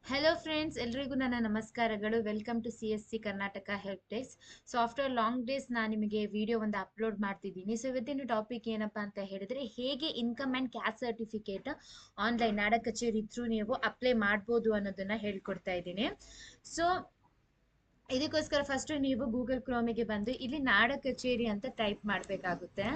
Hello friends, ಎಲ್ರಿಗೂ ನನ್ನ ನಮಸ್ಕಾರಗಳು. Welcome to CSC Karnataka help desk. So after long days ನಾನು ನಿಮಗೆ ವಿಡಿಯೋ ಒಂದು ಅಪ್ಲೋಡ್ ಮಾಡ್ತಿದ್ದೀನಿ. ಸೊ ಇವತ್ತಿನ ಟಾಪಿಕ್ ಏನಪ್ಪಾ ಅಂತ ಹೇಳಿದ್ರೆ, ಹೇಗೆ income and caste certificate online ನಾಡ ಕಚೇರಿ ಥ್ರೂ ನೀವು ಅಪ್ಲೈ ಮಾಡ್ಬೋದು ಅನ್ನೋದನ್ನ ಹೇಳ್ಕೊಡ್ತಾ ಇದ್ದೀನಿ. ಸೊ ಇದಕ್ಕೋಸ್ಕರ ಫಸ್ಟ್ ನೀವು ಗೂಗಲ್ ಕ್ರೋಮಿಗೆ ಬಂದು ಇಲ್ಲಿ ನಾಡ ಕಚೇರಿ ಅಂತ ಟೈಪ್ ಮಾಡಬೇಕಾಗುತ್ತೆ.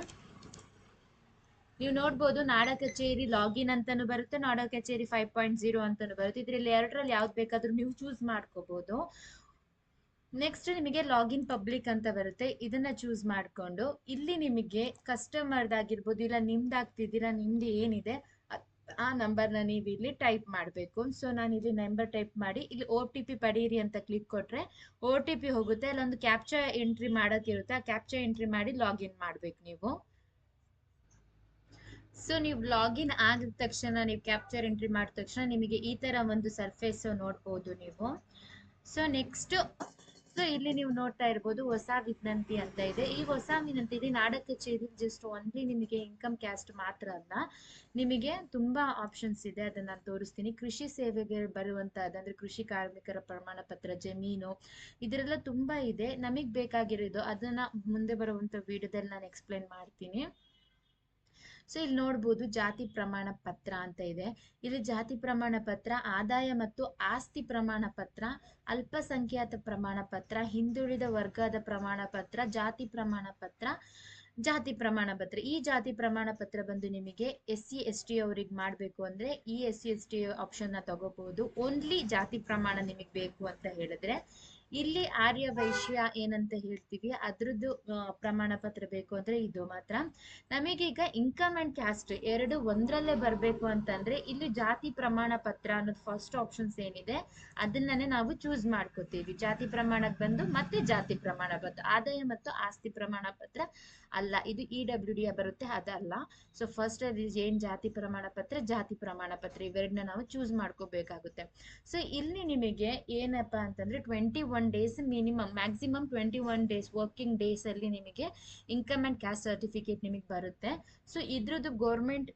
ನೀವು ನೋಡ್ಬೋದು ನಾಡ ಕಚೇರಿ ಲಾಗಿನ್ ಅಂತಾನು ಬರುತ್ತೆ, ನಾಡ ಕಚೇರಿ 5.0 ಅಂತಾನು ಬರುತ್ತೆ. ಇದರಲ್ಲಿ ಎರಡರಲ್ಲಿ ಯಾವ್ದು ಬೇಕಾದ್ರೂ ನೀವು ಚೂಸ್ ಮಾಡ್ಕೋಬಹುದು. ನೆಕ್ಸ್ಟ್ ನಿಮಗೆ ಲಾಗಿನ್ ಪಬ್ಲಿಕ್ ಅಂತ ಬರುತ್ತೆ, ಇದನ್ನ ಚೂಸ್ ಮಾಡ್ಕೊಂಡು ಇಲ್ಲಿ ನಿಮಗೆ ಕಸ್ಟಮರ್ದಾಗಿರ್ಬೋದು ಇಲ್ಲ ನಿಮ್ದಾಗ್ತಿದ್ದೀರಾ, ನಿಮ್ದು ಏನಿದೆ ಆ ನಂಬರ್ನ ನೀವು ಇಲ್ಲಿ ಟೈಪ್ ಮಾಡಬೇಕು. ಸೊ ನಾನು ಇಲ್ಲಿ ನಂಬರ್ ಟೈಪ್ ಮಾಡಿ ಇಲ್ಲಿ OTP ಪಡೀರಿ ಅಂತ ಕ್ಲಿಕ್ ಕೊಟ್ರೆ OTP ಹೋಗುತ್ತೆ. ಅಲ್ಲೊಂದು ಕ್ಯಾಪ್ಚಾ ಎಂಟ್ರಿ ಮಾಡೋಕ್ಕಿರುತ್ತೆ, ಆ ಕ್ಯಾಪ್ಚಾ ಎಂಟ್ರಿ ಮಾಡಿ ಲಾಗಿನ್ ಮಾಡ್ಬೇಕು ನೀವು. ಸೊ ನೀವು ಲಾಗಿನ್ ಆಗಿದ ತಕ್ಷಣ, ನೀವು ಕ್ಯಾಪ್ಚರ್ ಎಂಟ್ರಿ ಮಾಡಿದ ತಕ್ಷಣ ನಿಮಗೆ ಈ ತರ ಒಂದು ಸರ್ಫೇಸ್ ನೋಡ್ಬೋದು ನೀವು. ಸೊ ನೆಕ್ಸ್ಟ್ ಇಲ್ಲಿ ನೀವು ನೋಡ್ತಾ ಇರ್ಬೋದು ಹೊಸ ವಿನಂತಿ ಅಂತ ಇದೆ. ಈ ಹೊಸ ವಿನಂತಿ ನಾಡ ಕಚೇರಿ ಜಸ್ಟ್ ಓನ್ಲಿ ನಿಮಗೆ ಇನ್ಕಮ್ ಕ್ಯಾಸ್ಟ್ ಮಾತ್ರ ಅಲ್ಲ, ನಿಮಗೆ ತುಂಬಾ ಆಪ್ಷನ್ಸ್ ಇದೆ. ಅದನ್ನ ನಾನು ತೋರಿಸ್ತೀನಿ. ಕೃಷಿ ಸೇವೆಗೆ ಬರುವಂತಹದ್ದು ಅಂದ್ರೆ ಕೃಷಿ ಕಾರ್ಮಿಕರ ಪ್ರಮಾಣ ಪತ್ರ, ಜಮೀನು, ಇದರೆಲ್ಲ ತುಂಬಾ ಇದೆ. ನಮಗ್ ಬೇಕಾಗಿರೋದು ಅದನ್ನ ಮುಂದೆ ಬರುವಂತ ವಿಡಿಯೋದಲ್ಲಿ ನಾನು ಎಕ್ಸ್ಪ್ಲೈನ್ ಮಾಡ್ತೀನಿ. ಸೊ ಇಲ್ಲಿ ನೋಡ್ಬೋದು ಜಾತಿ ಪ್ರಮಾಣ ಪತ್ರ ಅಂತ ಇದೆ. ಇಲ್ಲಿ ಜಾತಿ ಪ್ರಮಾಣ ಪತ್ರ, ಆದಾಯ ಮತ್ತು ಆಸ್ತಿ ಪ್ರಮಾಣ ಪತ್ರ, ಅಲ್ಪಸಂಖ್ಯಾತ ಪ್ರಮಾಣ ಪತ್ರ, ಹಿಂದುಳಿದ ವರ್ಗದ ಪ್ರಮಾಣ ಪತ್ರ, ಜಾತಿ ಪ್ರಮಾಣ ಪತ್ರ, ಜಾತಿ ಪ್ರಮಾಣ ಪತ್ರ. ಈ ಜಾತಿ ಪ್ರಮಾಣ ಪತ್ರ ಬಂದು ನಿಮಗೆ SC ST ಅವ್ರಿಗೆ ಮಾಡ್ಬೇಕು ಅಂದ್ರೆ ಈ SC ST ಆಪ್ಷನ್ ನ ತಗೋಬಹುದು. ಓನ್ಲಿ ಜಾತಿ ಪ್ರಮಾಣ ನಿಮಗೆ ಬೇಕು ಅಂತ ಹೇಳಿದ್ರೆ ಇಲ್ಲಿ ಆರ್ಯ ವೈಶ್ಯ ಏನಂತ ಹೇಳ್ತೀವಿ ಅದ್ರದ್ದು ಪ್ರಮಾಣ ಪತ್ರ ಬೇಕು ಅಂದ್ರೆ ಇದು ಮಾತ್ರ. ನಮಗೀಗ ಇನ್ಕಮ್ ಅಂಡ್ ಕ್ಯಾಸ್ಟ್ ಎರಡು ಒಂದ್ರಲ್ಲೇ ಬರ್ಬೇಕು ಅಂತಂದ್ರೆ ಇಲ್ಲಿ ಜಾತಿ ಪ್ರಮಾಣ ಪತ್ರ ಅನ್ನೋದು ಫಸ್ಟ್ ಆಪ್ಷನ್ಸ್ ಏನಿದೆ ಅದನ್ನೇ ನಾವು ಚೂಸ್ ಮಾಡ್ಕೋತೀವಿ. ಜಾತಿ ಪ್ರಮಾಣಕ್ಕೆ ಬಂದು ಮತ್ತೆ ಜಾತಿ ಪ್ರಮಾಣ ಪತ್ರ, ಆದಾಯ ಮತ್ತು ಆಸ್ತಿ ಪ್ರಮಾಣ ಪತ್ರ ಅಲ್ಲ, ಇದು EWD ಬರುತ್ತೆ, ಅದಲ್ಲ. ಸೊ ಫಸ್ಟ್ ಅದು ಏನ್ ಜಾತಿ ಪ್ರಮಾಣ ಪತ್ರ, ಜಾತಿ ಪ್ರಮಾಣ ಪತ್ರ ಇವೆರಡನ್ನ ನಾವು ಚೂಸ್ ಮಾಡ್ಕೋಬೇಕಾಗುತ್ತೆ. ಸೊ ಇಲ್ಲಿ ನಿಮಗೆ ಏನಪ್ಪಾ ಅಂತಂದ್ರೆ 21 days minimum, maximum 21 days working days ಅಲ್ಲಿ ನಿಮಗೆ ಇನ್ಕಮ್ ಅಂಡ್ ಕ್ಯಾಸ್ಟ್ ಸರ್ಟಿಫಿಕೇಟ್ ನಿಮಗೆ ಬರುತ್ತೆ. ಸೊ ಇದ್ರದ್ದು ಗೌರ್ಮೆಂಟ್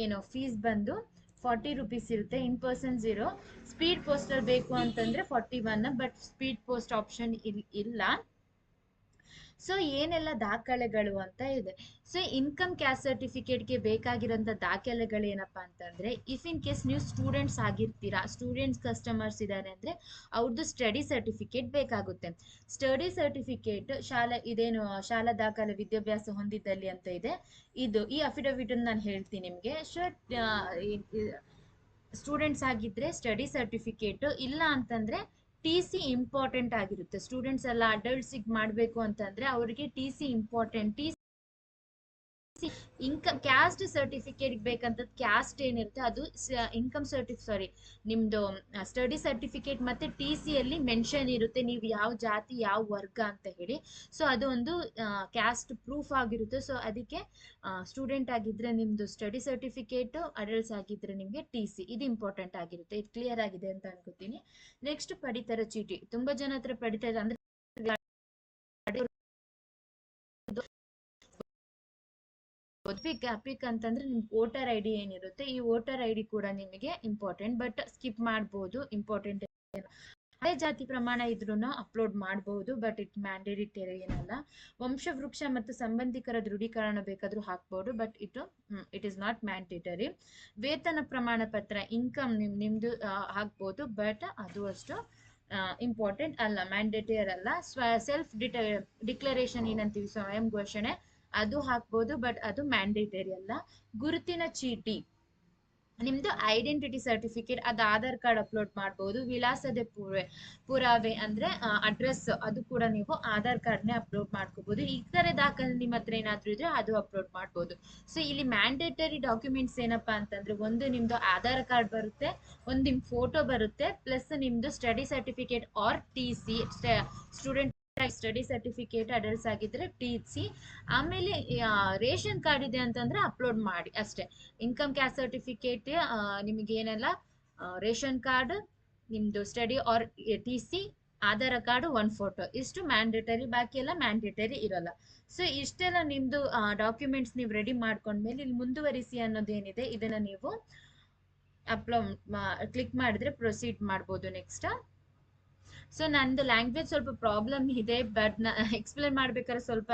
ಏನೋ ಫೀಸ್ ಬಂದು 40 ರೂಪೀಸ್ ಇರುತ್ತೆ. In person 0. ಸ್ಪೀಡ್ ಪೋಸ್ಟ್ ಅಲ್ಲಿ ಬೇಕು ಅಂತಂದ್ರೆ 41, ಬಟ್ ಸ್ಪೀಡ್ ಪೋಸ್ಟ್ ಆಪ್ಷನ್ ಇಲ್ಲ. ಸೊ ಏನೆಲ್ಲ ದಾಖಲೆಗಳು ಅಂತ ಇದೆ. ಸೊ ಇನ್ಕಮ್ ಕ್ಯಾಸ್ಟ್ ಸರ್ಟಿಫಿಕೇಟ್ಗೆ ಬೇಕಾಗಿರೋಂಥ ದಾಖಲೆಗಳು ಏನಪ್ಪಾ ಅಂತಂದ್ರೆ, ಇಫ್ ಇನ್ ಕೇಸ್ ನೀವು ಸ್ಟೂಡೆಂಟ್ಸ್ ಆಗಿರ್ತೀರಾ, ಸ್ಟೂಡೆಂಟ್ಸ್ ಕಸ್ಟಮರ್ಸ್ ಇದ್ದಾರೆ ಅಂದ್ರೆ ಅವ್ರದ್ದು ಸ್ಟಡಿ ಸರ್ಟಿಫಿಕೇಟ್ ಬೇಕಾಗುತ್ತೆ. ಸ್ಟಡಿ ಸರ್ಟಿಫಿಕೇಟ್ ಇದೇನು ಶಾಲಾ ದಾಖಲೆ ವಿದ್ಯಾಭ್ಯಾಸ ಹೊಂದಿದ್ದಲ್ಲಿ ಅಂತ ಇದೆ, ಇದು ಈ ಅಫಿಡವಿಟ್ ನಾನು ಹೇಳ್ತೀನಿ ನಿಮಗೆ. ಸೊ ಸ್ಟೂಡೆಂಟ್ಸ್ ಆಗಿದ್ರೆ ಸ್ಟಡಿ ಸರ್ಟಿಫಿಕೇಟ್, ಇಲ್ಲ ಅಂತಂದ್ರೆ TC ಇಂಪಾರ್ಟೆಂಟ್ ಆಗಿರುತ್ತೆ. ಸ್ಟೂಡೆಂಟ್ಸ್ ಎಲ್ಲ ಅಡಲ್ಟ್ಸಿಗೆ ಮಾಡಬೇಕು ಅಂತಂದ್ರೆ ಅವರಿಗೆ TC important. Income caste certificate ಬೇಕಂತ ಕ್ಯಾಸ್ಟ್ ಏನಿರುತ್ತೆ ಅದು ಇನ್ಕಮ್ ನಿಮ್ದು ಸ್ಟಡಿ ಸರ್ಟಿಫಿಕೇಟ್ ಮತ್ತೆ TC ಅಲ್ಲಿ ಮೆನ್ಷನ್ ಇರುತ್ತೆ ನೀವು ಯಾವ ಜಾತಿ ಯಾವ ವರ್ಗ ಅಂತ ಹೇಳಿ. ಸೊ ಅದು ಒಂದು ಕ್ಯಾಸ್ಟ್ ಪ್ರೂಫ್ ಆಗಿರುತ್ತೆ. ಸೊ ಅದಕ್ಕೆ ಸ್ಟೂಡೆಂಟ್ ಆಗಿದ್ರೆ ನಿಮ್ದು ಸ್ಟಡಿ ಸರ್ಟಿಫಿಕೇಟ್, ಅಡಲ್ಟ್ಸ್ ಆಗಿದ್ರೆ ನಿಮ್ಗೆ TC, ಇದು ಇಂಪಾರ್ಟೆಂಟ್ ಆಗಿರುತ್ತೆ. ಇದು ಕ್ಲಿಯರ್ ಆಗಿದೆ ಅಂತ ಅನ್ಕೋತೀನಿ. ನೆಕ್ಸ್ಟ್ ಪಡಿತರ ಚೀಟಿ. ತುಂಬಾ ಜನ ಹತ್ರ ಪಡಿತರ ಅಂದ್ರೆ ಅಪಿಕ್ ಅಂತಂದ್ರೆ ನಿಮ್ ವೋಟರ್ ID ಏನಿರುತ್ತೆ, ಈ ವೋಟರ್ ID ಕೂಡ ನಿಮಗೆ ಇಂಪಾರ್ಟೆಂಟ್, ಬಟ್ ಸ್ಕಿಪ್ ಮಾಡ್ಬೋದು. ಇಂಪಾರ್ಟೆಂಟ್ ಹಳೆ ಜಾತಿ ಪ್ರಮಾಣ ಇದ್ರೂ ಅಪ್ಲೋಡ್ ಮಾಡಬಹುದು, ಬಟ್ ಇಟ್ ಮ್ಯಾಂಡೇಟರಿ ಏನಲ್ಲ. ವಂಶವೃಕ್ಷ ಮತ್ತು ಸಂಬಂಧಿಕರ ದೃಢೀಕರಣ ಬೇಕಾದ್ರೂ ಹಾಕ್ಬಹುದು, but it is not mandatory. ವೇತನ ಪ್ರಮಾಣ ಪತ್ರ, ಇನ್ಕಮ್ ನಿಮ್ದು ಹಾಕ್ಬೋದು, ಬಟ್ ಅದು ಅಷ್ಟು ಇಂಪಾರ್ಟೆಂಟ್ ಅಲ್ಲ, ಮ್ಯಾಂಡೇಟರಿ ಅಲ್ಲ. ಸೆಲ್ಫ್ ಡಿಕ್ಲರೇಷನ್ ಏನಂತೀವಿ, ಸ್ವಯಂ ಘೋಷಣೆ, ಅದು ಹಾಕ್ಬೋದು, ಬಟ್ ಅದು ಮ್ಯಾಂಡೇಟರಿ ಅಲ್ಲ. ಗುರುತಿನ ಚೀಟಿ, ನಿಮ್ದು ಐಡೆಂಟಿಟಿ ಸರ್ಟಿಫಿಕೇಟ್, ಅದು ಆಧಾರ್ ಕಾರ್ಡ್ ಅಪ್ಲೋಡ್ ಮಾಡಬಹುದು. ವಿಳಾಸದ ಪುರಾವೆ ಅಂದ್ರೆ ಅಡ್ರೆಸ್, ಅದು ಕೂಡ ನೀವು ಆಧಾರ್ ಕಾರ್ಡ್ನೇ ಅಪ್ಲೋಡ್ ಮಾಡ್ಕೋಬಹುದು. ಇತರೆ ದಾಖಲೆ ನಿಮ್ಮ ಹತ್ರ ಏನಾದ್ರೂ ಇದ್ರೆ ಅದು ಅಪ್ಲೋಡ್ ಮಾಡ್ಬೋದು. ಸೊ ಇಲ್ಲಿ ಮ್ಯಾಂಡೇಟರಿ ಡಾಕ್ಯುಮೆಂಟ್ಸ್ ಏನಪ್ಪಾ ಅಂತಂದ್ರೆ, ಒಂದು ನಿಮ್ದು ಆಧಾರ್ ಕಾರ್ಡ್ ಬರುತ್ತೆ, ಒಂದು ನಿಮ್ ಫೋಟೋ ಬರುತ್ತೆ, ಪ್ಲಸ್ ನಿಮ್ದು study certificate or TC, student study certificate adults ಆಗಿದ್ರೆ TC, ಆಮೇಲೆ ರೇಷನ್ ಕಾರ್ಡ್ ಇದೆ ಅಂತಂದ್ರೆ ಅಪ್ಲೋಡ್ ಮಾಡಿ ಅಷ್ಟೇ. ಇನ್ಕಮ್ ಕ್ಯಾಸ್ಟ್ ಸರ್ಟಿಫಿಕೇಟ್ ನಿಮಗೆ ಏನೆಲ್ಲ ರೇಷನ್ ಕಾರ್ಡ್, ನಿಮ್ದು study or TC, Aadhaar card, ಒಂದು ಫೋಟೋ, ಇಷ್ಟು ಮ್ಯಾಂಡೇಟರಿ, ಬಾಕಿ ಎಲ್ಲ ಮ್ಯಾಂಡೇಟರಿ ಇರಲ್ಲ. ಸೊ ಇಷ್ಟೆಲ್ಲ ನಿಮ್ದು ಡಾಕ್ಯುಮೆಂಟ್ಸ್ ನೀವು ರೆಡಿ ಮಾಡ್ಕೊಂಡ್ಮೇಲೆ ಇಲ್ಲಿ ಮುಂದುವರಿಸಿ ಅನ್ನೋದೇನಿದೆ ಇದನ್ನ ನೀವು ಕ್ಲಿಕ್ ಮಾಡಿದ್ರೆ ಪ್ರೊಸೀಡ್ ಮಾಡ್ಬೋದು ನೆಕ್ಸ್ಟ್. ಸೊ ನಂದು ಲ್ಯಾಂಗ್ವೇಜ್ ಸ್ವಲ್ಪ ಪ್ರಾಬ್ಲಮ್ ಇದೆ, ಬಟ್ ಎಕ್ಸ್ಪ್ಲೇನ್ ಮಾಡ್ಬೇಕಾದ್ರೆ ಸ್ವಲ್ಪ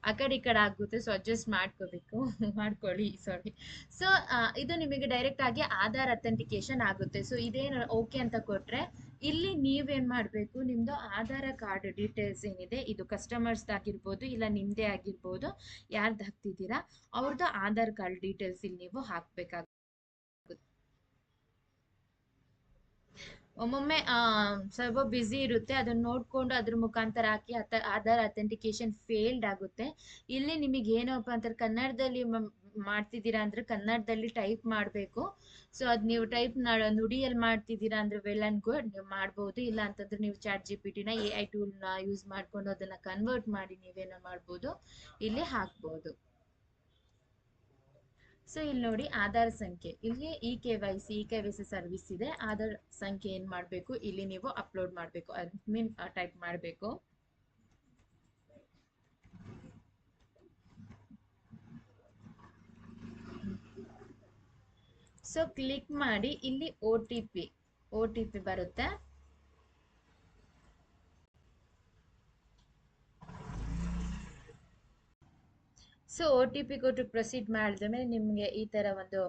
ಆ ಕಡೆ ಈ ಕಡೆ ಆಗುತ್ತೆ, ಸೊ ಅಡ್ಜಸ್ಟ್ ಮಾಡ್ಕೋಬೇಕು. ಮಾಡ್ಕೊಳ್ಳಿ, ಸಾರಿ. ಸೊ ಇದು ನಿಮಗೆ ಡೈರೆಕ್ಟ್ ಆಗಿ ಆಧಾರ್ ಅಥೆಂಟಿಕೇಶನ್ ಆಗುತ್ತೆ. ಸೊ ಇದೇನು ಓಕೆ ಅಂತ ಕೊಟ್ರೆ ಇಲ್ಲಿ ನೀವೇನ್ ಮಾಡಬೇಕು, ನಿಮ್ದು ಆಧಾರ್ ಕಾರ್ಡ್ ಡೀಟೇಲ್ಸ್ ಏನಿದೆ, ಇದು ಕಸ್ಟಮರ್ಸ್ ಆಗಿರ್ಬೋದು ಇಲ್ಲ ನಿಮ್ದೇ ಆಗಿರ್ಬೋದು, ಯಾರ್ದು ಹಾಕ್ತಿದ್ದೀರಾ ಅವ್ರದ್ದು ಆಧಾರ್ ಕಾರ್ಡ್ ಡೀಟೇಲ್ಸ್ ಇಲ್ಲಿ ನೀವು ಹಾಕ್ಬೇಕಾಗುತ್ತೆ. ಒಮ್ಮೊಮ್ಮೆ ಸ್ವಲ್ಪ ಬ್ಯುಸಿ ಇರುತ್ತೆ, ಅದನ್ನ ನೋಡ್ಕೊಂಡು ಅದ್ರ ಮುಖಾಂತರ ಹಾಕಿ ಆಧಾರ್ ಅಥೆಂಟಿಕೇಶನ್ ಫೇಲ್ಡ್ ಆಗುತ್ತೆ. ಇಲ್ಲಿ ನಿಮಗೆ ಏನಪ್ಪ ಅಂತಾರೆ, ಕನ್ನಡದಲ್ಲಿ ಮಾಡ್ತಿದ್ದೀರಾ ಅಂದ್ರೆ ಕನ್ನಡದಲ್ಲಿ ಟೈಪ್ ಮಾಡಬೇಕು. ಸೊ ಅದ್ ನೀವು ಟೈಪ್ ನುಡಿಯಲ್ಲಿ ಮಾಡ್ತಿದ್ದೀರಾ ಅಂದ್ರೆ ವೆಲ್ ಅಂಡ್ ಗುಡ್, ನೀವು ಮಾಡ್ಬೋದು. ಇಲ್ಲ ಅಂತಂದ್ರೆ ನೀವು ChatGPT ನ AI ಟೂಲ್ ನ ಯೂಸ್ ಮಾಡ್ಕೊಂಡು ಅದನ್ನ ಕನ್ವರ್ಟ್ ಮಾಡಿ ನೀವೇನೋ ಮಾಡ್ಬೋದು, ಇಲ್ಲಿ ಹಾಕ್ಬೋದು. ಸೊ ಇಲ್ಲಿ ನೋಡಿ ಆಧಾರ್ ಸಂಖ್ಯೆ, ಇಲ್ಲಿ E K Y C service ಇದೆ. ಆಧಾರ್ ಸಂಖ್ಯೆ ಏನ್ ಮಾಡ್ಬೇಕು, ಇಲ್ಲಿ ನೀವು ಅಪ್ಲೋಡ್ ಮಾಡ್ಬೇಕು, ಅಡ್ಮಿನ್ ಟೈಪ್ ಮಾಡ್ಬೇಕು. ಸೊ ಕ್ಲಿಕ್ ಮಾಡಿ, ಇಲ್ಲಿ OTP ಬರುತ್ತೆ. ಸೊ OTP ಕೊಟ್ಟು ಪ್ರೊಸೀಡ್ ಮಾಡಿದ ಮೇಲೆ ನಿಮಗೆ ಈ ತರ ಒಂದು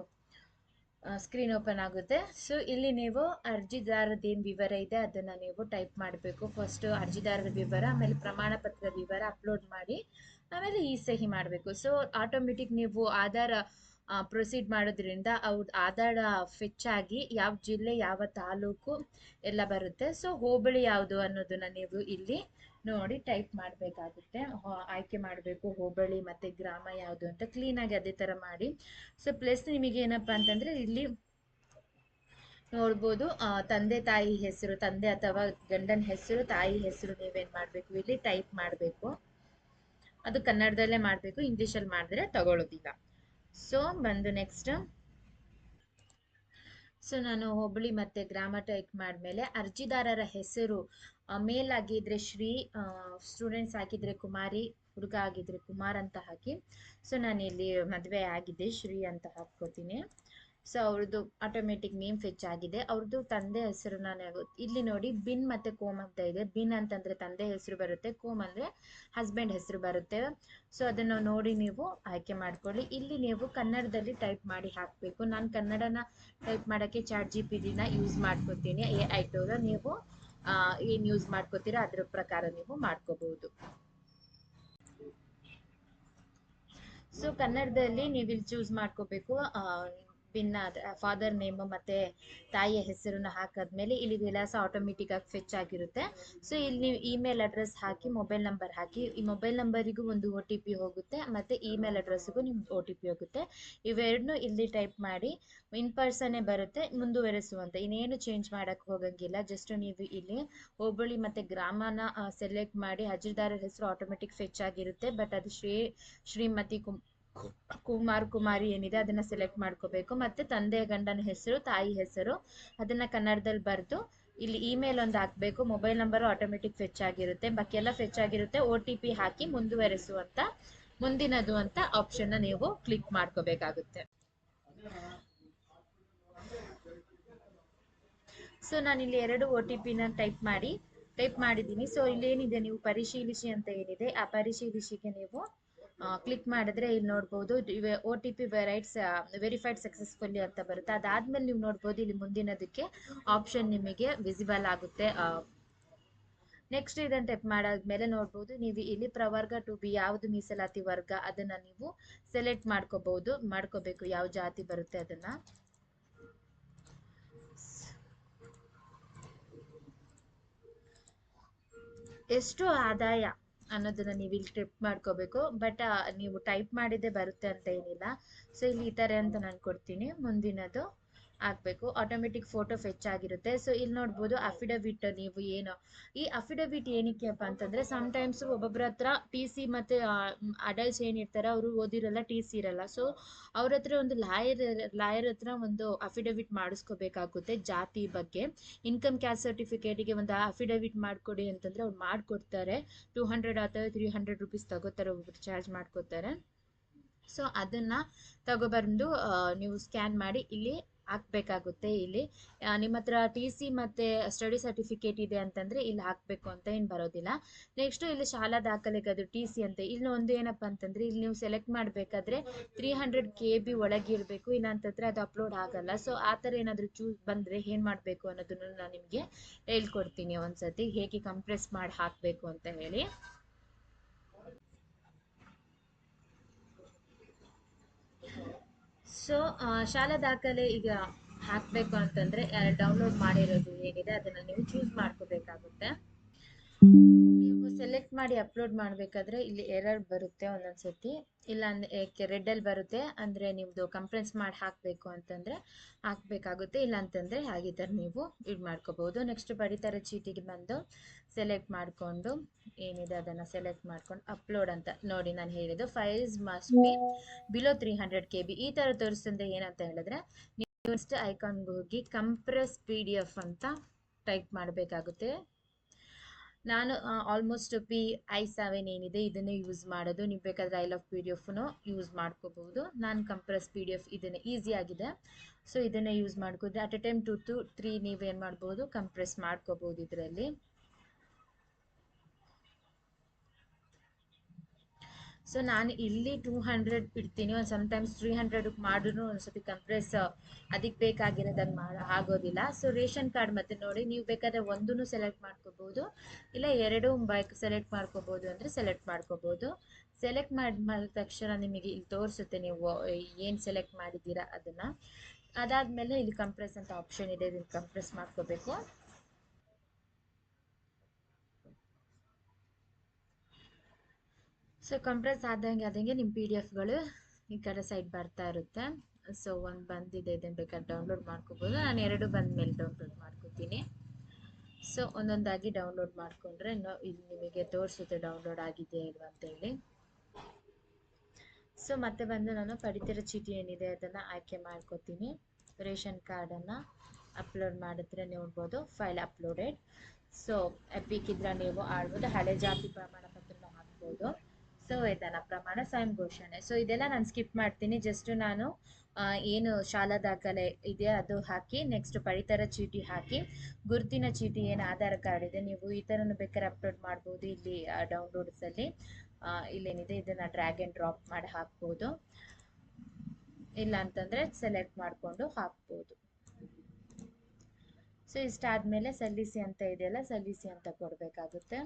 ಸ್ಕ್ರೀನ್ ಓಪನ್ ಆಗುತ್ತೆ. ಸೊ ಇಲ್ಲಿ ನೀವು ಅರ್ಜಿದಾರದ ಏನ್ ವಿವರ ಇದೆ ಅದನ್ನ ನೀವು ಟೈಪ್ ಮಾಡಬೇಕು. ಫಸ್ಟ್ ಅರ್ಜಿದಾರರ ವಿವರ, ಆಮೇಲೆ ಪ್ರಮಾಣ ಪತ್ರದ ವಿವರ ಅಪ್ಲೋಡ್ ಮಾಡಿ, ಆಮೇಲೆ ಈ ಸಹಿ ಮಾಡಬೇಕು. ಸೊ ಆಟೋಮೆಟಿಕ್ ನೀವು ಆಧಾರ್ ಪ್ರೊಸೀಡ್ ಮಾಡೋದ್ರಿಂದ ಅವ್ರ ಆಧಾರ ಫೆಚ್ ಆಗಿ ಯಾವ ಜಿಲ್ಲೆ ಯಾವ ತಾಲೂಕು ಎಲ್ಲ ಬರುತ್ತೆ. ಸೊ ಹೋಬಳಿ ಯಾವುದು ಅನ್ನೋದನ್ನ ನೀವು ಇಲ್ಲಿ ನೋಡಿ ಟೈಪ್ ಮಾಡಬೇಕಾಗುತ್ತೆ, ಆಯ್ಕೆ ಮಾಡಬೇಕು ಹೋಬಳಿ ಮತ್ತೆ ಗ್ರಾಮ ಯಾವುದು ಅಂತ ಕ್ಲೀನ್ ಆಗಿ ಅದೇ ತರ ಮಾಡಿ. ಸೊ ಪ್ಲಸ್ ನಿಮಗೆ ಏನಪ್ಪಾ ಅಂತಂದ್ರೆ ಇಲ್ಲಿ ನೋಡ್ಬೋದು, ತಂದೆ ತಾಯಿ ಹೆಸರು, ತಂದೆ ಅಥವಾ ಗಂಡನ ಹೆಸರು, ತಾಯಿ ಹೆಸರು ನೀವೇನ್ ಮಾಡ್ಬೇಕು ಇಲ್ಲಿ ಟೈಪ್ ಮಾಡಬೇಕು. ಅದು ಕನ್ನಡದಲ್ಲೇ ಮಾಡ್ಬೇಕು, ಇಂಗ್ಲಿಷಲ್ಲಿ ಮಾಡಿದ್ರೆ ತಗೊಳ್ಳೋದಿಲ್ಲ. ಸೊ ಬಂದು ನೆಕ್ಸ್ಟ್, ಸೊ ನಾನು ಹೋಬಳಿ ಮತ್ತೆ ಗ್ರಾಮ ಟೈಪ್ ಮಾಡಿದ್ಮೇಲೆ ಅರ್ಜಿದಾರರ ಹೆಸರು ಮೇಲ್ ಆಗಿದ್ರೆ ಶ್ರೀ, ಸ್ಟೂಡೆಂಟ್ಸ್ ಆಗಿದ್ರೆ ಕುಮಾರಿ, ಹುಡುಗ ಆಗಿದ್ರೆ ಕುಮಾರ್ ಅಂತ ಹಾಕಿ. ಸೊ ನಾನು ಇಲ್ಲಿ ಮದುವೆ ಆಗಿದೆ ಶ್ರೀ ಅಂತ ಹಾಕ್ಕೋತೀನಿ. ಸೊ ಅವ್ರದ್ದು ಆಟೋಮೆಟಿಕ್ ನೇಮ್ ಫೆಚ್ ಆಗಿದೆ. ಅವ್ರದ್ದು ತಂದೆ ಹೆಸರು ನಾನು ಇಲ್ಲಿ ನೋಡಿ ಬಿನ್ ಮತ್ತೆ ಕೋಮ್ ಅಂತ ಇದೆ. ಬಿನ್ ಅಂತಂದ್ರೆ ತಂದೆ ಹೆಸರು ಬರುತ್ತೆ, ಕೋಮ್ ಅಂದ್ರೆ ಹಸ್ಬೆಂಡ್ ಹೆಸರು ಬರುತ್ತೆ. ಸೊ ಅದನ್ನ ನೋಡಿ ನೀವು ಆಯ್ಕೆ ಮಾಡ್ಕೊಳ್ಳಿ. ಇಲ್ಲಿ ನೀವು ಕನ್ನಡದಲ್ಲಿ ಟೈಪ್ ಮಾಡಿ ಹಾಕಬೇಕು. ನಾನು ಕನ್ನಡನ ಟೈಪ್ ಮಾಡಕ್ಕೆ ChatGPT ನ ಯೂಸ್ ಮಾಡ್ಕೋತೀನಿ, AI ಟೂಲ್. ನೀವು ಏನ್ ಯೂಸ್ ಮಾಡ್ಕೋತೀರಾ ಅದ್ರ ಪ್ರಕಾರ ನೀವು ಮಾಡ್ಕೋಬಹುದು. ಸೊ ಕನ್ನಡದಲ್ಲಿ ನೀವು ಇಲ್ಲಿ ಚೂಸ್ ಮಾಡ್ಕೋಬೇಕು. ಪಿನ್ ಫಾದರ್ ನೇಮ್ ಮತ್ತೆ ತಾಯಿಯ ಹೆಸರನ್ನ ಹಾಕಾದ್ಮೇಲೆ ಇಲ್ಲಿ ವಿಳಾಸ ಆಟೋಮೆಟಿಕ್ ಆಗಿ ಫೆಚ್ ಆಗಿರುತ್ತೆ. ಸೊ ಇಲ್ಲಿ ನೀವು ಇಮೇಲ್ ಅಡ್ರೆಸ್ ಹಾಕಿ, ಮೊಬೈಲ್ ನಂಬರ್ ಹಾಕಿ. ಈ ಮೊಬೈಲ್ ನಂಬರಿಗೂ ಒಂದು OTP ಹೋಗುತ್ತೆ, ಮತ್ತೆ ಇಮೇಲ್ ಅಡ್ರೆಸ್ಗೂ ನಿಮ್ಗೆ OTP ಹೋಗುತ್ತೆ. ಇವೆರಡನ್ನೂ ಇಲ್ಲಿ ಟೈಪ್ ಮಾಡಿ ಇನ್ ಪರ್ಸನ್ನೇ ಬರುತ್ತೆ, ಮುಂದುವರೆಸುವಂತ. ಇನ್ನೇನು ಚೇಂಜ್ ಮಾಡಕ್ ಹೋಗಂಗಿಲ್ಲ. ಜಸ್ಟ್ ನೀವು ಇಲ್ಲಿ ಹೋಬಳಿ ಮತ್ತೆ ಗ್ರಾಮನ ಸೆಲೆಕ್ಟ್ ಮಾಡಿ, ಅರ್ಜಿದಾರರ ಹೆಸರು ಆಟೋಮೆಟಿಕ್ ಫೆಚ್ ಆಗಿರುತ್ತೆ. ಬಟ್ ಅದು ಶ್ರೀಮತಿ ಕುಮಾರ್ ಕುಮಾರಿ ಏನಿದೆ ಅದನ್ನ ಸೆಲೆಕ್ಟ್ ಮಾಡ್ಕೋಬೇಕು. ಮತ್ತೆ ತಂದೆ ಗಂಡನ ಹೆಸರು, ತಾಯಿ ಹೆಸರು ಅದನ್ನ ಕನ್ನಡದಲ್ಲಿ ಬರೆದು ಇಲ್ಲಿ ಇಮೇಲ್ ಒಂದು ಹಾಕ್ಬೇಕು. ಮೊಬೈಲ್ ನಂಬರ್ ಆಟೋಮೆಟಿಕ್ ಫೆಚ್ ಆಗಿರುತ್ತೆ, ಬಾಕಿ ಎಲ್ಲ ಫೆಚ್ ಆಗಿರುತ್ತೆ. OTP ಹಾಕಿ ಮುಂದುವರೆಸುವಂತ, ಮುಂದಿನದು ಅಂತ ಆಪ್ಷನ್ ನೀವು ಕ್ಲಿಕ್ ಮಾಡ್ಕೋಬೇಕಾಗುತ್ತೆ. ಸೊ ನಾನು ಇಲ್ಲಿ 2 OTP ನ ಟೈಪ್ ಮಾಡಿದ್ದೀನಿ. ಸೊ ಇಲ್ಲಿ ಏನಿದೆ, ನೀವು ಪರಿಶೀಲಿಸಿ ಅಂತ ಏನಿದೆ, ಆ ಪರಿಶೀಲಿಸಿಗೆ ನೀವು ಕ್ಲಿಕ್ ಮಾಡಿದ್ರೆ ಇಲ್ಲಿ ನೋಡ್ಬೋದು OTP ವೆರಿಫೈಡ್ ಸಕ್ಸಸ್ಫುಲಿ ಅಂತ ಬರುತ್ತೆ. ಅದಾದ್ಮೇಲೆ ನೀವು ನೋಡ್ಬೋದು ಇಲ್ಲಿ ಮುಂದಿನದಕ್ಕೆ ಆಪ್ಷನ್ ನಿಮಗೆ ವಿಸಿಬಲ್ ಆಗುತ್ತೆ. ನೆಕ್ಸ್ಟ್ ಇದನ್ನ ಟೈಪ್ ಮಾಡಾದ್ಮೇಲೆ ನೋಡ್ಬೋದು ನೀವು ಇಲ್ಲಿ ಪ್ರವರ್ಗ ಟು ಬಿ, ಯಾವ್ದು ಮೀಸಲಾತಿ ವರ್ಗ ಅದನ್ನ ನೀವು ಸೆಲೆಕ್ಟ್ ಮಾಡ್ಕೋಬೇಕು, ಯಾವ ಜಾತಿ ಬರುತ್ತೆ ಅದನ್ನ. ಎಷ್ಟು ಆದಾಯ ಅನ್ನೋದನ್ನ ನೀವು ಇಲ್ಲಿ ಟೈಪ್ ಮಾಡ್ಕೋಬೇಕು. ಬಟ್ ನೀವು ಟೈಪ್ ಮಾಡಿದ್ದೆ ಬರುತ್ತೆ ಅಂತ ಏನಿಲ್ಲ. ಸೊ ಇಲ್ಲಿ ಈ ತರ ಅಂತ ನಾನು ಕೊಡ್ತೀನಿ, ಮುಂದಿನದು ಆಗ್ಬೇಕು. ಆಟೋಮೆಟಿಕ್ ಫೋಟೋ ಫೆಚ್ ಆಗಿರುತ್ತೆ. ಸೊ ಇಲ್ಲಿ ನೋಡ್ಬೋದು ಅಫಿಡವಿಟ್, ನೀವು ಏನು ಈ ಅಫಿಡವಿಟ್ ಏನಕ್ಕೆಪ್ಪ ಅಂತಂದ್ರೆ ಟೈಮ್ಸ್ ಒಬ್ಬೊಬ್ರ ಹತ್ರ TC ಮತ್ತೆ ಅಡಲ್ಟ್ಸ್ ಏನಿರ್ತಾರೆ ಅವರು ಓದಿರಲ್ಲ, TC ಇರಲ್ಲ. ಸೊ ಅವ್ರ ಹತ್ರ ಒಂದು ಲಾಯರ್ ಹತ್ರ ಒಂದು ಅಫಿಡವಿಟ್ ಮಾಡಿಸ್ಕೋಬೇಕಾಗುತ್ತೆ ಜಾತಿ ಬಗ್ಗೆ. ಇನ್ಕಮ್ ಕ್ಯಾಸ್ಟ್ ಸರ್ಟಿಫಿಕೇಟ್ಗೆ ಒಂದು ಅಫಿಡವಿಟ್ ಮಾಡ್ಕೊಡಿ ಅಂತಂದ್ರೆ ಅವ್ರು ಮಾಡ್ಕೊಡ್ತಾರೆ. 200 ಅಥವಾ 300 ರೂಪೀಸ್ ತಗೋತಾರೆ, ಒಬ್ಬರು ಚಾರ್ಜ್ ಮಾಡ್ಕೋತಾರೆ. ಸೊ ಅದನ್ನ ತಗೊಬಂದು ನೀವು ಸ್ಕ್ಯಾನ್ ಮಾಡಿ ಇಲ್ಲಿ ಹಾಕ್ಬೇಕಾಗುತ್ತೆ ಇಲ್ಲಿ. ನಿಮ್ಮ ಹತ್ರ TC ಮತ್ತೆ ಸ್ಟಡಿ ಸರ್ಟಿಫಿಕೇಟ್ ಇದೆ ಅಂತಂದ್ರೆ ಇಲ್ಲಿ ಹಾಕ್ಬೇಕು ಅಂತ ಏನು ಬರೋದಿಲ್ಲ. ನೆಕ್ಸ್ಟ್ ಇಲ್ಲಿ ಶಾಲಾ ದಾಖಲೆಗೆ ಅದು TC ಅಂತ. ಇಲ್ಲಿ ಒಂದು ಏನಪ್ಪಾ ಅಂತಂದ್ರೆ ಇಲ್ಲಿ ನೀವು ಸೆಲೆಕ್ಟ್ ಮಾಡಬೇಕಾದ್ರೆ 300 KB ಒಳಗೆ ಇರಬೇಕು, ಇಲ್ಲ ಅಂತಂದ್ರೆ ಅದು ಅಪ್ಲೋಡ್ ಆಗಲ್ಲ. ಸೊ ಆ ಥರ ಏನಾದರೂ ಚೂಸ್ ಬಂದ್ರೆ ಏನ್ ಮಾಡಬೇಕು ಅನ್ನೋದನ್ನು ನಾನು ನಿಮಗೆ ಹೇಳ್ಕೊಡ್ತೀನಿ ಒಂದ್ಸತಿ, ಹೇಗೆ ಕಂಪ್ರೆಸ್ ಮಾಡಿ ಹಾಕಬೇಕು ಅಂತ ಹೇಳಿ. ಸೊ ಶಾಲಾ ದಾಖಲೆ ಈಗ ಹಾಕಬೇಕು ಅಂತಂದ್ರೆ ಡೌನ್ಲೋಡ್ ಮಾಡಿರೋದು ಏನಿದೆ ಅದನ್ನ ನೀವು ಚೂಸ್ ಮಾಡ್ಕೋಬೇಕಾಗುತ್ತೆ. ನೀವು ಸೆಲೆಕ್ಟ್ ಮಾಡಿ ಅಪ್ಲೋಡ್ ಮಾಡಬೇಕಾದ್ರೆ ಇಲ್ಲಿ ಎರರ್ ಬರುತ್ತೆ ಒಂದೊಂದ್ಸತಿ, ಇಲ್ಲ ಅಂದ್ರೆ ರೆಡ್ ಅಲ್ಲಿ ಬರುತ್ತೆ, ಅಂದ್ರೆ ನಿಮ್ದು ಕಂಪ್ರೆಸ್ ಮಾಡಿ ಹಾಕಬೇಕು ಅಂತಂದ್ರೆ ಹಾಕಬೇಕಾಗುತ್ತೆ, ಇಲ್ಲ ಅಂತಂದ್ರೆ ಹಾಗೆ ಥರ ನೀವು ಇದು ಮಾಡ್ಕೋಬಹುದು. ನೆಕ್ಸ್ಟ್ ಪಡಿತರ ಚೀಟಿಗೆ ಬಂದು ಸೆಲೆಕ್ಟ್ ಮಾಡಿಕೊಂಡು ಏನಿದೆ ಅದನ್ನು ಸೆಲೆಕ್ಟ್ ಮಾಡ್ಕೊಂಡು ಅಪ್ಲೋಡ್ ಅಂತ ನೋಡಿ. ನಾನು ಹೇಳಿದ್ದು files must be below 300 KB ಈ ಥರ ತೋರಿಸ್ತಂದ್ರೆ ಏನಂತ ಹೇಳಿದ್ರೆ ನೀವು ಫಸ್ಟ್ ಐಕಾನ್ಗೆ ಹೋಗಿ ಕಂಪ್ರೆಸ್ PDF ಅಂತ ಟೈಪ್ ಮಾಡಬೇಕಾಗುತ್ತೆ. ನಾನು ಆಲ್ಮೋಸ್ಟ್ PI7 ಏನಿದೆ ಇದನ್ನೇ ಯೂಸ್ ಮಾಡೋದು. ನೀವು ಬೇಕಾದರೆ ಐ ಲವ್ PDF ಯೂಸ್ ಮಾಡ್ಕೋಬಹುದು. ನಾನು ಕಂಪ್ರೆಸ್ PDF ಇದನ್ನೇ ಈಸಿ ಆಗಿದೆ, ಸೊ ಇದನ್ನೇ ಯೂಸ್ ಮಾಡ್ಕೋದ್ರೆ ಅಟ್ ಎ ಟೈಮ್ 2 to 3 ನೀವೇನು ಮಾಡ್ಬೋದು ಕಂಪ್ರೆಸ್ ಮಾಡ್ಕೋಬಹುದು ಇದರಲ್ಲಿ. ಸೊ ನಾನು ಇಲ್ಲಿ 200 ಇಡ್ತೀನಿ, ಒಂದು ಸಮ್ಟೈಮ್ಸ್ 300 ಮಾಡಿದ್ರು ಒಂದ್ಸತಿ ಕಂಪ್ರೆಸ್ ಅದಕ್ಕೆ ಬೇಕಾಗಿರೋದನ್ನು ಆಗೋದಿಲ್ಲ. ಸೊ ರೇಷನ್ ಕಾರ್ಡ್ ಮತ್ತೆ ನೋಡಿ, ನೀವು ಬೇಕಾದರೆ ಒಂದನ್ನು ಸೆಲೆಕ್ಟ್ ಮಾಡ್ಕೋಬಹುದು, ಇಲ್ಲ ಎರಡು ಸೆಲೆಕ್ಟ್ ಮಾಡ್ಕೋಬಹುದು ಅಂದರೆ ಸೆಲೆಕ್ಟ್ ಮಾಡ್ಕೋಬಹುದು. ಸೆಲೆಕ್ಟ್ ಮಾಡಿದ ತಕ್ಷಣ ನಿಮಗೆ ಇಲ್ಲಿ ತೋರಿಸುತ್ತೆ ನೀವು ಏನು ಸೆಲೆಕ್ಟ್ ಮಾಡಿದ್ದೀರಾ ಅದನ್ನು. ಅದಾದಮೇಲೆ ಇಲ್ಲಿ ಕಂಪ್ರೆಸ್ ಅಂತ ಆಪ್ಷನ್ ಇದೆ, ಇದನ್ನು ಕಂಪ್ರೆಸ್ ಮಾಡ್ಕೋಬೇಕು. ಸೊ ಕಂಪ್ರೆಸ್ ಆದಂಗೆ ನಿಮ್ಮ PDFಗಳು ಈ ಕಡೆ ಸೈಡ್ ಬರ್ತಾ ಇರುತ್ತೆ. ಸೊ ಒಂದು ಬಂದಿದೆ, ಇದನ್ನು ಬೇಕಾದ್ರೆ ಡೌನ್ಲೋಡ್ ಮಾಡ್ಕೋಬೋದು. ನಾನು ಎರಡು ಬಂದ ಮೇಲೆ ಡೌನ್ಲೋಡ್ ಮಾಡ್ಕೋತೀನಿ. ಸೊ ಒಂದೊಂದಾಗಿ ಡೌನ್ಲೋಡ್ ಮಾಡಿಕೊಂಡ್ರೆ ಇಲ್ಲಿ ನಿಮಗೆ ತೋರಿಸುತ್ತೆ ಡೌನ್ಲೋಡ್ ಆಗಿದೆ ಇಲ್ವಾ ಅಂತೇಳಿ. ಸೊ ಮತ್ತೆ ಬಂದು ನಾನು ಪಡಿತರ ಚೀಟಿ ಏನಿದೆ ಅದನ್ನು ಆಯ್ಕೆ ಮಾಡ್ಕೋತೀನಿ. ರೇಷನ್ ಕಾರ್ಡನ್ನು ಅಪ್ಲೋಡ್ ಮಾಡಿದ್ರೆ ನೋಡ್ಬೋದು ಫೈಲ್ ಅಪ್ಲೋಡೆಡ್. ಸೊ ಎಪಿಕ್ ಇದ್ರೆ ನೀವು ಆಡ್ಬೋದು, ಹಳೆ ಜಾತಿ ಪ್ರಮಾಣ ಪತ್ರನ ಹಾಕ್ಬೋದು. ಸೊ ವೇತನ ಪ್ರಮಾಣ, ಸ್ವಯಂ ಘೋಷಣೆ. ಸೊ ಇದೆಲ್ಲ ನಾನು ಸ್ಕಿಪ್ ಮಾಡ್ತೀನಿ. ಜಸ್ಟ್ ನಾನು ಏನು ಶಾಲಾ ದಾಖಲೆ ಇದೆ ಅದು ಹಾಕಿ, ನೆಕ್ಸ್ಟ್ ಪಡಿತರ ಚೀಟಿ ಹಾಕಿ, ಗುರುತಿನ ಚೀಟಿ ಏನು ಆಧಾರ್ ಕಾರ್ಡ್ ಇದೆ ನೀವು ಈ ಥರನೂ ಬೇಕಾದ್ರೆ ಅಪ್ಲೋಡ್ ಮಾಡ್ಬೋದು. ಇಲ್ಲಿ ಡೌನ್ಲೋಡ್ಸಲ್ಲಿ ಇಲ್ಲೇನಿದೆ ಇದನ್ನು ಡ್ರ್ಯಾಗ್ ಆ್ಯಂಡ್ ಡ್ರಾಪ್ ಮಾಡಿ ಹಾಕ್ಬೋದು, ಇಲ್ಲ ಅಂತಂದರೆ ಸೆಲೆಕ್ಟ್ ಮಾಡಿಕೊಂಡು ಹಾಕ್ಬೋದು. ಸೊ ಇಷ್ಟಾದಮೇಲೆ ಸಲ್ಲಿಸಿ ಅಂತ ಇದೆಯಲ್ಲ, ಸಲ್ಲಿಸಿ ಅಂತ ಕೊಡಬೇಕಾಗುತ್ತೆ.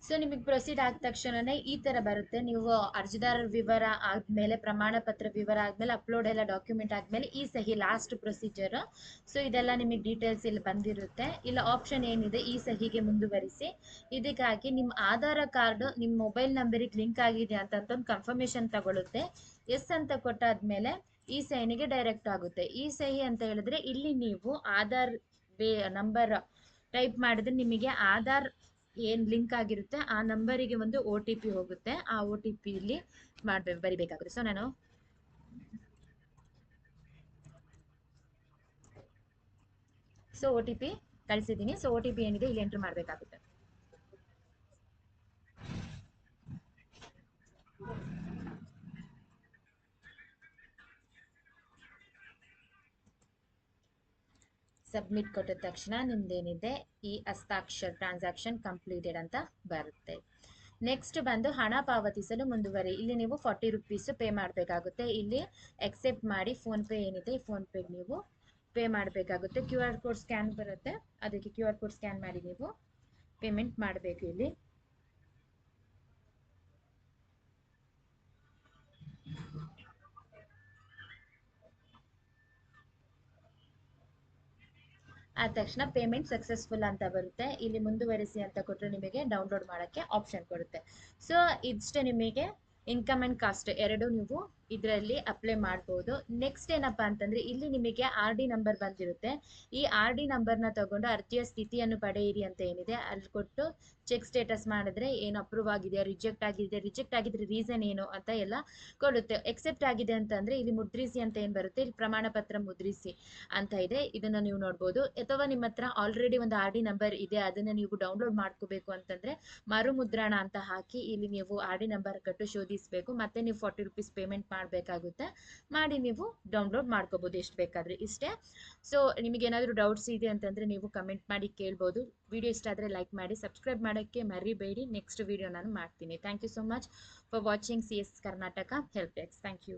ಸೊ ನಿಮಗೆ ಪ್ರೊಸೀಡ್ ಆದ ತಕ್ಷಣನೇ ಈ ಥರ ಬರುತ್ತೆ. ನೀವು ಅರ್ಜಿದಾರರ ವಿವರ ಆದಮೇಲೆ, ಪ್ರಮಾಣ ಪತ್ರ ವಿವರ ಆದಮೇಲೆ, ಅಪ್ಲೋಡ್ ಎಲ್ಲ ಡಾಕ್ಯುಮೆಂಟ್ ಆದಮೇಲೆ ಈ ಸಹಿ ಲಾಸ್ಟ್ ಪ್ರೊಸೀಜರ್. ಸೊ ಇದೆಲ್ಲ ನಿಮಗೆ ಡೀಟೇಲ್ಸ್ ಇಲ್ಲಿ ಬಂದಿರುತ್ತೆ. ಇಲ್ಲ ಆಪ್ಷನ್ ಏನಿದೆ ಈ ಸಹಿಗೆ ಮುಂದುವರಿಸಿ, ಇದಕ್ಕಾಗಿ ನಿಮ್ಮ ಆಧಾರ್ ಕಾರ್ಡ್ ನಿಮ್ಮ ಮೊಬೈಲ್ ನಂಬರಿಗೆ ಲಿಂಕ್ ಆಗಿದೆ ಅಂತ ಒಂದು ಕನ್ಫರ್ಮೇಷನ್ ತಗೊಳುತ್ತೆ. ಎಸ್ ಅಂತ ಕೊಟ್ಟಾದ್ಮೇಲೆ ಈ ಸಹಿನಿಗೆ ಡೈರೆಕ್ಟ್ ಆಗುತ್ತೆ. ಈ ಸಹಿ ಅಂತ ಹೇಳಿದ್ರೆ ಇಲ್ಲಿ ನೀವು ಆಧಾರ್ ನಂಬರ್ ಟೈಪ್ ಮಾಡಿದ್ರೆ ನಿಮಗೆ ಆಧಾರ್ ಏನು ಲಿಂಕ್ ಆಗಿರುತ್ತೆ ಆ ನಂಬರಿಗೆ ಒಂದು OTP ಹೋಗುತ್ತೆ. ಆ OTP ಇಲ್ಲಿ ಬರಿಬೇಕಾಗುತ್ತೆ. ಸೊ ನಾನು OTP ಕಳಿಸಿದ್ದೀನಿ. ಸೊ OTP ಏನಿದೆ ಇಲ್ಲಿ ಎಂಟ್ರ್ ಮಾಡಬೇಕಾಗುತ್ತೆ. ಸಬ್ಮಿಟ್ ಕೊಟ್ಟಿದ ತಕ್ಷಣ ನಿಮ್ದೇನಿದೆ ಈ ಹಸ್ತಾಕ್ಷರ ಟ್ರಾನ್ಸಾಕ್ಷನ್ ಕಂಪ್ಲೀಟೆಡ್ ಅಂತ ಬರುತ್ತೆ. ನೆಕ್ಸ್ಟ್ ಬಂದು ಹಣ ಪಾವತಿಸಲು ಮುಂದುವರಿ. ಇಲ್ಲಿ ನೀವು 40 ರೂಪೀಸ್ ಪೇ ಮಾಡಬೇಕಾಗುತ್ತೆ. ಇಲ್ಲಿ ಎಕ್ಸೆಪ್ಟ್ ಮಾಡಿ ಫೋನ್ಪೇ ಏನಿದೆ ಈ ಫೋನ್ಪೇಗೆ ನೀವು ಪೇ ಮಾಡಬೇಕಾಗುತ್ತೆ. QR ಕೋಡ್ ಸ್ಕ್ಯಾನ್ ಬರುತ್ತೆ, ಅದಕ್ಕೆ QR ಕೋಡ್ ಸ್ಕ್ಯಾನ್ ಮಾಡಿ ನೀವು ಪೇಮೆಂಟ್ ಮಾಡಬೇಕು. ಇಲ್ಲಿ ಆದ ತಕ್ಷಣ ಪೇಮೆಂಟ್ ಸಕ್ಸಸ್ಫುಲ್ ಅಂತ ಬರುತ್ತೆ. ಇಲ್ಲಿ ಮುಂದುವರಿಸಿ ಅಂತ ಕೊಟ್ಟರೆ ನಿಮಗೆ ಡೌನ್ಲೋಡ್ ಮಾಡೋಕ್ಕೆ ಆಪ್ಷನ್ ಕೊಡುತ್ತೆ. ಸೊ ಇಷ್ಟೇ, ನಿಮಗೆ ಇನ್ಕಮ್ ಆ್ಯಂಡ್ ಕಾಸ್ಟ್ ಎರಡು ನೀವು ಇದರಲ್ಲಿ ಅಪ್ಲೈ ಮಾಡ್ಬೋದು. ನೆಕ್ಸ್ಟ್ ಏನಪ್ಪ ಅಂತಂದರೆ ಇಲ್ಲಿ ನಿಮಗೆ RD ನಂಬರ್ ಬಂದಿರುತ್ತೆ. ಈ RD ನಂಬರ್ನ ತಗೊಂಡು ಅರ್ಜಿಯ ಸ್ಥಿತಿಯನ್ನು ಪಡೆಯಿರಿ ಅಂತ ಏನಿದೆ ಅಲ್ಲಿ ಕೊಟ್ಟು ಚೆಕ್ ಸ್ಟೇಟಸ್ ಮಾಡಿದ್ರೆ ಏನು ಅಪ್ರೂವ್ ಆಗಿದೆ, ರಿಜೆಕ್ಟ್ ಆಗಿದ್ರೆ ರೀಸನ್ ಏನು ಅಂತ ಎಲ್ಲ ಕೊಡುತ್ತೆ. ಎಕ್ಸೆಪ್ಟ್ ಆಗಿದೆ ಅಂತಂದರೆ ಇಲ್ಲಿ ಮುದ್ರಿಸಿ ಅಂತ ಏನು ಬರುತ್ತೆ, ಇಲ್ಲಿ ಪ್ರಮಾಣ ಪತ್ರ ಮುದ್ರಿಸಿ ಅಂತ ಇದೆ, ಇದನ್ನು ನೀವು ನೋಡ್ಬೋದು. ಅಥವಾ ನಿಮ್ಮ ಹತ್ರ ಆಲ್ರೆಡಿ ಒಂದು RD ನಂಬರ್ ಇದೆ, ಅದನ್ನು ನೀವು ಡೌನ್ಲೋಡ್ ಮಾಡ್ಕೋಬೇಕು ಅಂತಂದರೆ ಮರು ಮುದ್ರಣ ಅಂತ ಹಾಕಿ ಇಲ್ಲಿ ನೀವು RD ನಂಬರ್ ಕೊಟ್ಟು ಶೋಧಿಸಬೇಕು. ಮತ್ತೆ ನೀವು 40 ರೂಪೀಸ್ ಪೇಮೆಂಟ್ ಮಾಡಬೇಕಾಗುತ್ತೆ. ಮಾಡಿ ನೀವು ಡೌನ್ಲೋಡ್ ಮಾಡ್ಕೋಬೋದು ಎಷ್ಟು ಬೇಕಾದರೆ. ಇಷ್ಟೇ. ಸೊ ನಿಮಗೇನಾದರೂ ಡೌಟ್ಸ್ ಇದೆ ಅಂತಂದರೆ ನೀವು ಕಮೆಂಟ್ ಮಾಡಿ ಕೇಳ್ಬೋದು. ವಿಡಿಯೋ ಇಷ್ಟ ಆದರೆ ಲೈಕ್ ಮಾಡಿ, ಸಬ್ಸ್ಕ್ರೈಬ್ ಮಾಡೋಕ್ಕೆ ಮರಿಬೇಡಿ. ನೆಕ್ಸ್ಟ್ ವಿಡಿಯೋ ನಾನು ಮಾಡ್ತೀನಿ. Thank you so much for watching CS Karnataka help desk. Thank you.